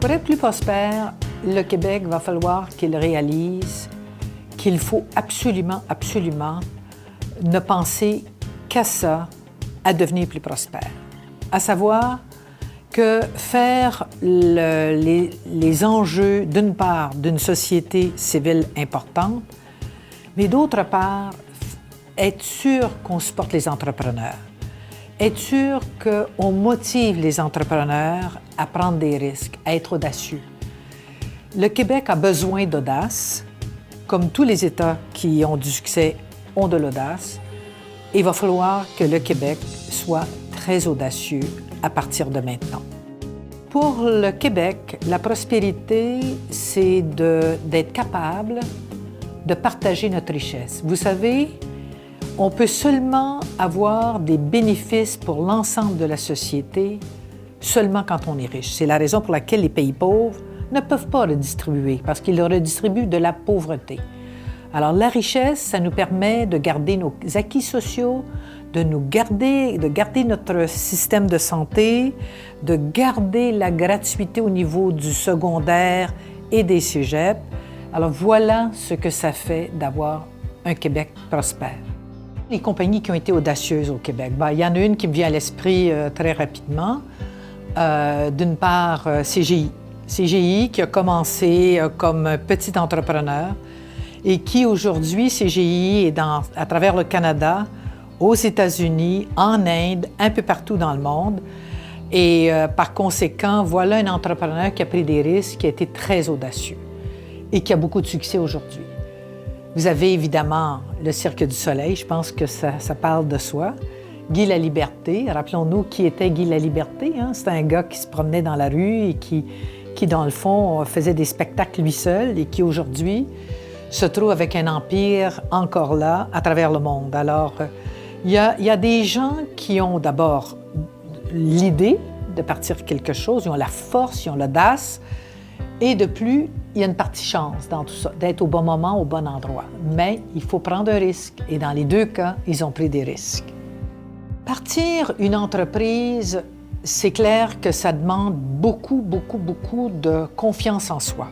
Pour être plus prospère, le Québec va falloir qu'il réalise qu'il faut absolument, absolument ne penser qu'à ça, à devenir plus prospère. À savoir que faire les enjeux, d'une part, d'une société civile importante, mais d'autre part, être sûr qu'on supporte les entrepreneurs, être sûr qu'on motive les entrepreneurs à prendre des risques, à être audacieux. Le Québec a besoin d'audace, comme tous les États qui ont du succès ont de l'audace. Il va falloir que le Québec soit très audacieux à partir de maintenant. Pour le Québec, la prospérité, c'est d'être capable de partager notre richesse. Vous savez, on peut seulement avoir des bénéfices pour l'ensemble de la société seulement quand on est riche. C'est la raison pour laquelle les pays pauvres ne peuvent pas redistribuer, parce qu'ils redistribuent de la pauvreté. Alors la richesse, ça nous permet de garder nos acquis sociaux, de garder notre système de santé, de garder la gratuité au niveau du secondaire et des cégeps. Alors voilà ce que ça fait d'avoir un Québec prospère. Les compagnies qui ont été audacieuses au Québec, il y en a une qui me vient à l'esprit très rapidement. D'une part, CGI. CGI qui a commencé comme petit entrepreneur et qui aujourd'hui, CGI est à travers le Canada, aux États-Unis, en Inde, un peu partout dans le monde. Et par conséquent, voilà un entrepreneur qui a pris des risques, qui a été très audacieux et qui a beaucoup de succès aujourd'hui. Vous avez évidemment le Cirque du Soleil, je pense que ça parle de soi. Guy Laliberté, rappelons-nous qui était Guy Laliberté. Hein? C'était un gars qui se promenait dans la rue et qui, dans le fond, faisait des spectacles lui seul et qui, aujourd'hui, se trouve avec un empire encore là, à travers le monde. Alors, il y a des gens qui ont d'abord l'idée de partir quelque chose, ils ont la force, ils ont l'audace, et de plus, il y a une partie chance dans tout ça, d'être au bon moment, au bon endroit. Mais il faut prendre un risque, et dans les deux cas, ils ont pris des risques. Partir une entreprise, c'est clair que ça demande beaucoup, beaucoup, beaucoup de confiance en soi.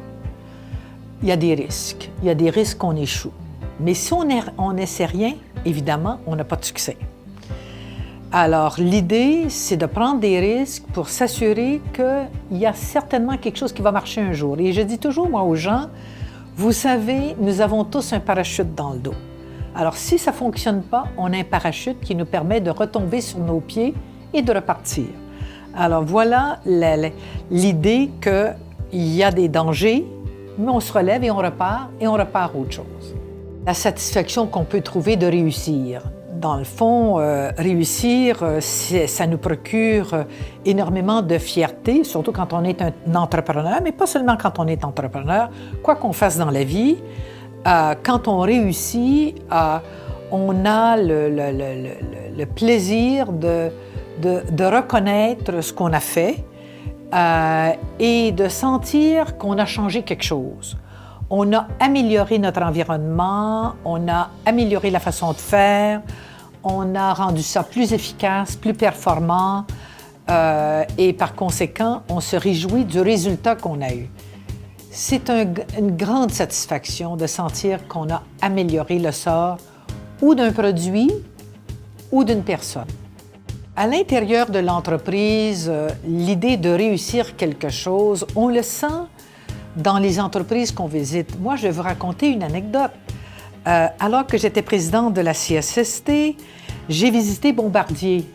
Il y a des risques. Il y a des risques qu'on échoue. Mais si on n'essaie rien, évidemment, on n'a pas de succès. Alors, l'idée, c'est de prendre des risques pour s'assurer qu'il y a certainement quelque chose qui va marcher un jour. Et je dis toujours, moi, aux gens, vous savez, nous avons tous un parachute dans le dos. Alors, si ça ne fonctionne pas, on a un parachute qui nous permet de retomber sur nos pieds et de repartir. Alors, voilà l'idée qu'il y a des dangers, mais on se relève et on repart autre chose. La satisfaction qu'on peut trouver de réussir. Dans le fond, réussir, ça nous procure énormément de fierté, surtout quand on est un entrepreneur, mais pas seulement quand on est entrepreneur, quoi qu'on fasse dans la vie. Quand on réussit, on a le plaisir de reconnaître ce qu'on a fait et de sentir qu'on a changé quelque chose. On a amélioré notre environnement, on a amélioré la façon de faire, on a rendu ça plus efficace, plus performant et par conséquent, on se réjouit du résultat qu'on a eu. C'est une grande satisfaction de sentir qu'on a amélioré le sort ou d'un produit ou d'une personne. À l'intérieur de l'entreprise, l'idée de réussir quelque chose, on le sent dans les entreprises qu'on visite. Moi, je vais vous raconter une anecdote. Alors que j'étais présidente de la CSST, j'ai visité Bombardier,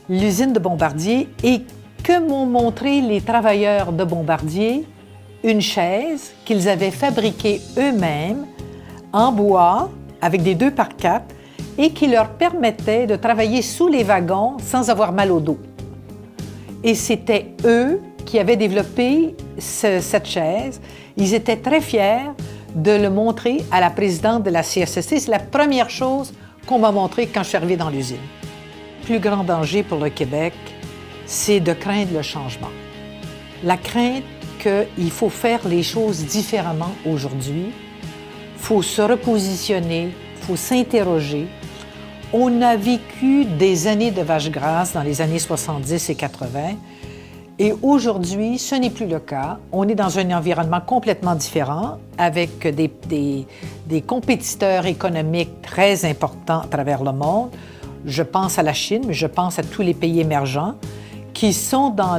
l'usine de Bombardier, et que m'ont montré les travailleurs de Bombardier? Une chaise qu'ils avaient fabriquée eux-mêmes en bois avec des 2x4 et qui leur permettait de travailler sous les wagons sans avoir mal au dos. Et c'était eux qui avaient développé cette chaise. Ils étaient très fiers de le montrer à la présidente de la CSST. C'est la première chose qu'on m'a montrée quand je suis arrivée dans l'usine. Le plus grand danger pour le Québec, c'est de craindre le changement. La crainte qu'il faut faire les choses différemment aujourd'hui. Il faut se repositionner, il faut s'interroger. On a vécu des années de vaches grasses dans les années 70 et 80 Et aujourd'hui, ce n'est plus le cas. On est dans un environnement complètement différent avec des compétiteurs économiques très importants à travers le monde. Je pense à la Chine, mais je pense à tous les pays émergents qui sont dans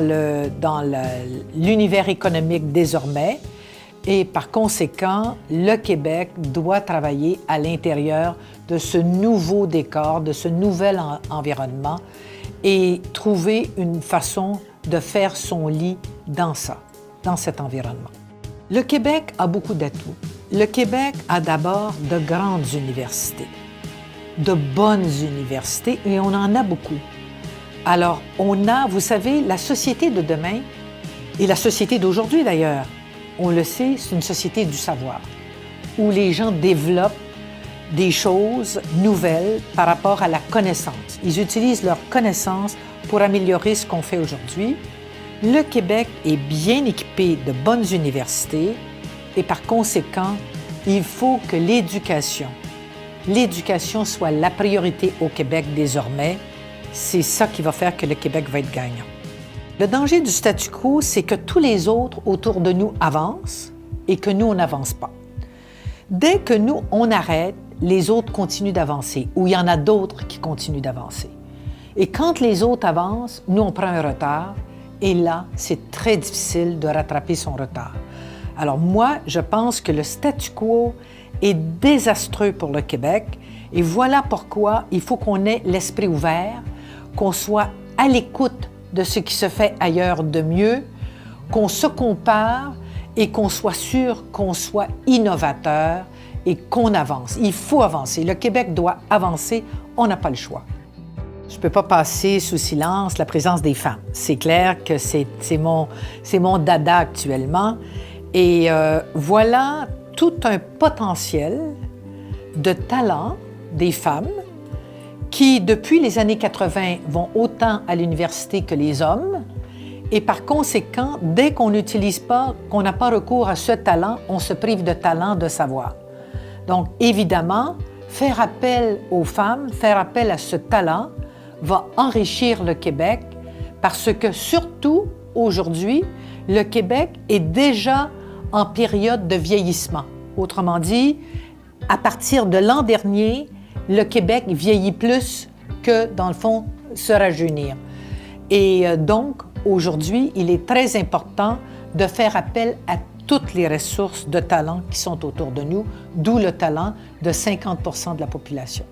l'univers économique désormais. Et par conséquent, le Québec doit travailler à l'intérieur de ce nouveau décor, de ce nouvel environnement et trouver une façon de faire son lit dans cet environnement. Le Québec a beaucoup d'atouts. Le Québec a d'abord de grandes universités, de bonnes universités, et on en a beaucoup. Alors, vous savez, la société de demain, et la société d'aujourd'hui d'ailleurs, on le sait, c'est une société du savoir, où les gens développent des choses nouvelles par rapport à la connaissance. Ils utilisent leur connaissance pour améliorer ce qu'on fait aujourd'hui. Le Québec est bien équipé de bonnes universités et par conséquent, il faut que l'éducation soit la priorité au Québec désormais. C'est ça qui va faire que le Québec va être gagnant. Le danger du statu quo, c'est que tous les autres autour de nous avancent et que nous, on n'avance pas. Dès que nous, on arrête, les autres continuent d'avancer ou il y en a d'autres qui continuent d'avancer. Et quand les autres avancent, nous, on prend un retard et là, c'est très difficile de rattraper son retard. Alors moi, je pense que le statu quo est désastreux pour le Québec et voilà pourquoi il faut qu'on ait l'esprit ouvert, qu'on soit à l'écoute de ce qui se fait ailleurs de mieux, qu'on se compare et qu'on soit sûr qu'on soit innovateur et qu'on avance. Il faut avancer. Le Québec doit avancer. On n'a pas le choix. Je ne peux pas passer sous silence la présence des femmes. C'est clair que c'est mon dada actuellement. Et voilà tout un potentiel de talent des femmes qui, depuis les années 80, vont autant à l'université que les hommes. Et par conséquent, dès qu'on n'utilise pas, qu'on n'a pas recours à ce talent, on se prive de talent, de savoir. Donc, évidemment, faire appel aux femmes, faire appel à ce talent va enrichir le Québec parce que, surtout aujourd'hui, le Québec est déjà en période de vieillissement. Autrement dit, à partir de l'an dernier, le Québec vieillit plus que, dans le fond, se rajeunir. Et donc, aujourd'hui, il est très important de faire appel à toutes les ressources de talent qui sont autour de nous, d'où le talent de 50% de la population.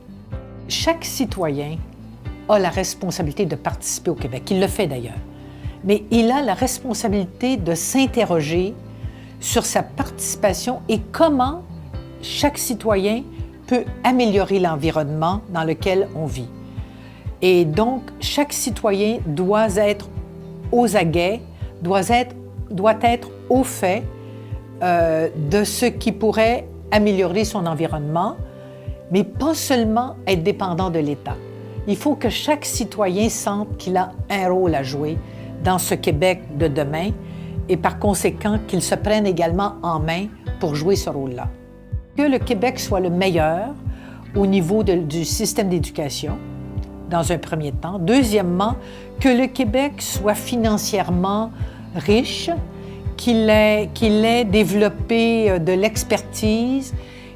Chaque citoyen a la responsabilité de participer au Québec. Il le fait d'ailleurs. Mais il a la responsabilité de s'interroger sur sa participation et comment chaque citoyen peut améliorer l'environnement dans lequel on vit. Et donc, chaque citoyen doit être aux aguets, doit être au fait de ce qui pourrait améliorer son environnement, mais pas seulement être dépendant de l'État. Il faut que chaque citoyen sente qu'il a un rôle à jouer dans ce Québec de demain et par conséquent qu'il se prenne également en main pour jouer ce rôle-là. Que le Québec soit le meilleur au niveau du système d'éducation, dans un premier temps. Deuxièmement, que le Québec soit financièrement riche, qu'il ait développé de l'expertise,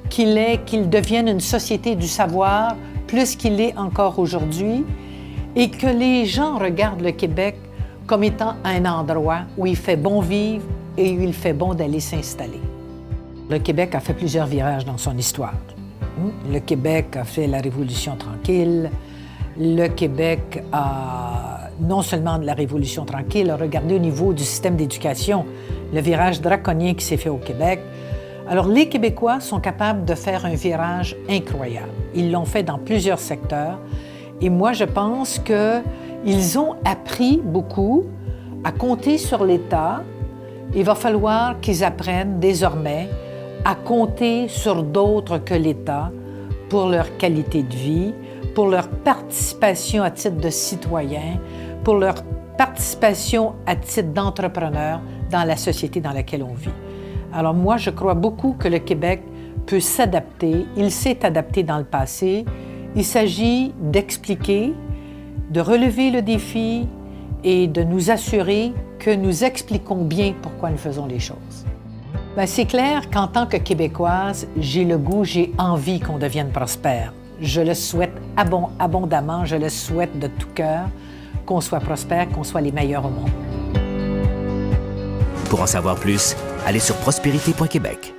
qu'il devienne une société du savoir plus qu'il l'est encore aujourd'hui, et que les gens regardent le Québec comme étant un endroit où il fait bon vivre et où il fait bon d'aller s'installer. Le Québec a fait plusieurs virages dans son histoire. Le Québec a fait la Révolution tranquille. Le Québec a, non seulement de la Révolution tranquille, a regardé au niveau du système d'éducation, le virage draconien qui s'est fait au Québec. Alors, les Québécois sont capables de faire un virage incroyable. Ils l'ont fait dans plusieurs secteurs. Et moi, je pense qu'ils ont appris beaucoup à compter sur l'État. Il va falloir qu'ils apprennent désormais à compter sur d'autres que l'État pour leur qualité de vie, pour leur participation à titre de citoyen, pour leur participation à titre d'entrepreneur dans la société dans laquelle on vit. Alors moi, je crois beaucoup que le Québec peut s'adapter. Il s'est adapté dans le passé. Il s'agit d'expliquer, de relever le défi et de nous assurer que nous expliquons bien pourquoi nous faisons les choses. Bien, c'est clair qu'en tant que Québécoise, j'ai le goût, j'ai envie qu'on devienne prospère. Je le souhaite abondamment, je le souhaite de tout cœur, qu'on soit prospère, qu'on soit les meilleurs au monde. Pour en savoir plus, allez sur prospérité.québec.